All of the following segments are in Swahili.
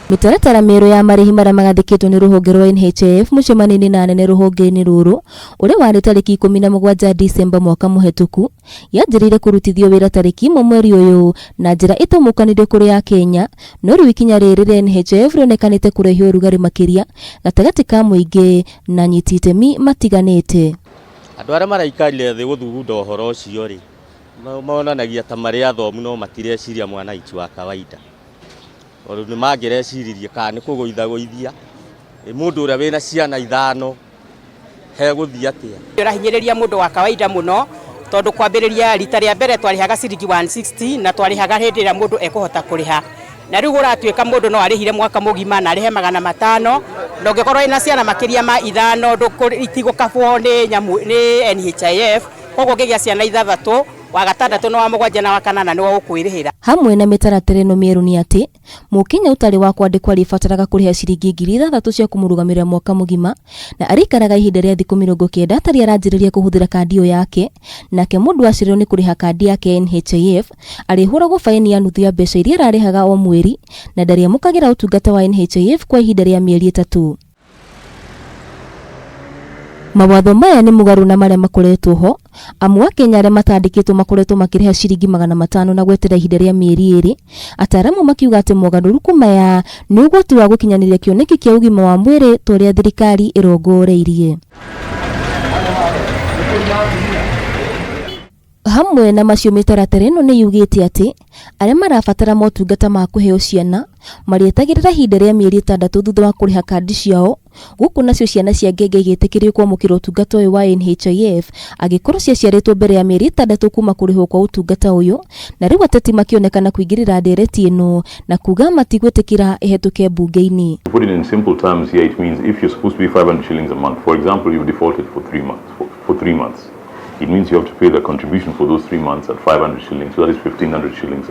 Mitaratara mero ya marihi maria magathikitwo ni ruhonge rwa NHIF mucemanini na nene ruhonge-ini ruru uria wari tariki 17 Disemba mwaka muhetuku yanjirire kurutithio wira tariki 1 mweri uyu na njira itamukanire kuri ya Kenya no riu ikinya riri NHIF rionekanite kurehio rugari makiria gatagati ka muingi na nyiti itemi matiganite. Andu aria maraikarire thi guthugunda uhoro ucio ri maonanagia ta mari athomu no matireciria mwananchi wa kawaida. Oru ni mangireciria kana ni kugoithagoithia mundu uria wina ciana ithano he guthia atia urahinyiriria mundu wa kawaida muno tondu kwambiriria rita ria mbere twarihaga ciringi 160 na twarihaga hindi ria mundu ekuhota kuriha na riu guratuika mundu no arihire mwaka mugima na arihe 500 na ungikorwo ina ciana makiria ma ithano itigukabwo ni NHIF koguo ngigia ciana ithathatu wa gatandatu no wa mugwanja na wa kanana ni wa ukwirihira. Hamwe na mitaratara ino mieru ni ati mukinya utari wa kwandikwa ribataraga kuriha ciringi 6,000 cia kumurugamirira mwaka mugima na arikaraga ihinda ria thiku 90 atari aranjiriria kuhuthira kandi iyo yake nake mundu acirirwo ni kuriha kandi yake NHIF arihuragwo faini ya nuthu ya mbeca iria ararihaga o mweri na ndari amukagira utungata wa NHIF kwa ihinda ria mieri 3. Mawatho maya ni mugaru na maria makoretwo ho amwe Kenya aria matandikitwo makoretwo makiriha ciringi 500 na gwetera ihinda ria mieri 2 ataramu makiuga ati mogaruruku maya ni ugwati wa gukinyaniria kioneki kia ugima wa mwiri toria thirikari irongoreirie. Hamwe na macio mitaratara ino ni yugite ati aria marabatara motungata ma kuheo ciana marietagirira ihinda ria mieri 6 thutha wa kuriha kandi ciao guku nacio ciana cia ngenge igitikirio kwamukira utungata uyu wa NHIF agikorwo ciaciaritwo mbere ya mieri 6 kuma kurihwo kwa utungata uyu na riu ateti makionekana kuingirira ndereti ino na kuga matigwitikira ihetuke bunge-ini. To put it in simple terms here, it means if you're supposed to be 500 shillings a month, for example, you've defaulted for 3 months. For 3 months, it means you have to pay the contribution for those 3 months at 500 shillings. So that is 1,500 shillings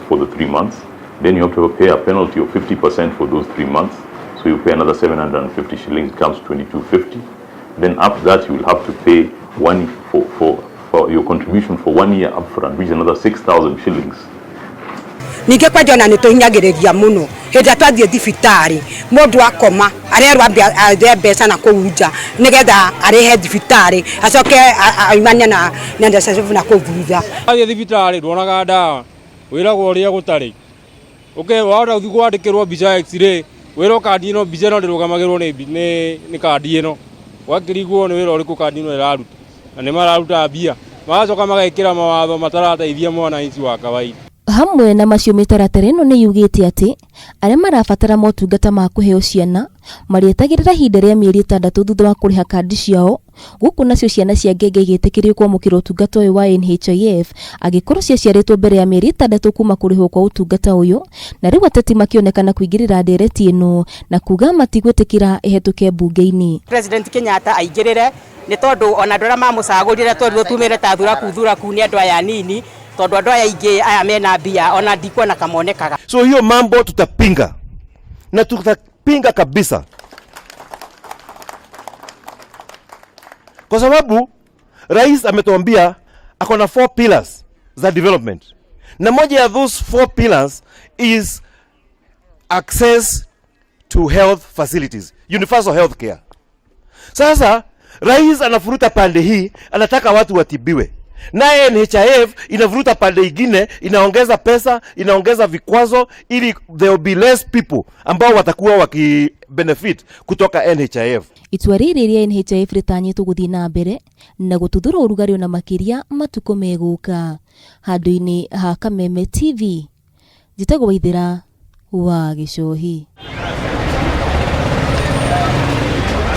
for the 3 months. Then you have to pay a penalty of 50% for those 3 months. So you pay another 750 shillings, it comes to 2,250. Then after that you will have to pay for your contribution for 1 year upfront, which is another 6,000 shillings. Ninge kwa jona nituhinyagiriria muno hinda twathie thibitari mundu akoma arerwa mbeca na kuunja nigetha arihe thibitari acoke aimania na NHIF na kuthutha athie thibitari ndonaga ndawa wiragwo uria gutari wahota guthii kwandikirwo mbica x-ray wira kandi ino mbica ino ndirugamagirwo ni kandi ino wakirigwo ni wira uriku kandi ino iraruta na ni mararuta mbia magacoka magekira mawatho matarateithia mwananchi wa kawaida. Hamwe na macio mitaratara ino ni yugite ati aria marabatara motungata ma kuheo ciana marietagirira ihinda ria mieri 6 thutha wa kuriha kandi ciao guku nacio ciana cia ngenge igitikirio kwamukira utungata uyu wa NHIF agikorwo ciaciaritwo mbere ya mieri 6 kuma kurihwo kwa utungata uyu na riu ateti makionekana kuingirira ndereti ino na kuga matigwitikira ihetuke bunge-ini. President Kenyatta aingirire ni tondu ona ndora mamucagurire tondu tumire ta thura ku ni andu aya nini tondu andu aya ingi aya mena mbia ona ndikuona kamonekaga. So hiyo mambo tutapinga na tutapinga kabisa, kwa sababu rais ametuambia ako na 4 pillars za development na moja ya those 4 pillars is access to health facilities, universal health care. Sasa rais anafuruta pande hii, anataka watu watibiwe, naye NHIF inavuruta pande ingine, inaongeza pesa, inaongeza vikwazo ili there will be less people ambao watakuwa wakibenefit kutoka NHIF. Itua riri ria NHIF ritanyitwo guthii na mbere na gututhura urugari na makiria matuko meguka. Handu-ini ha Kameme TV, Njitagwo Waithira wa Gicohi.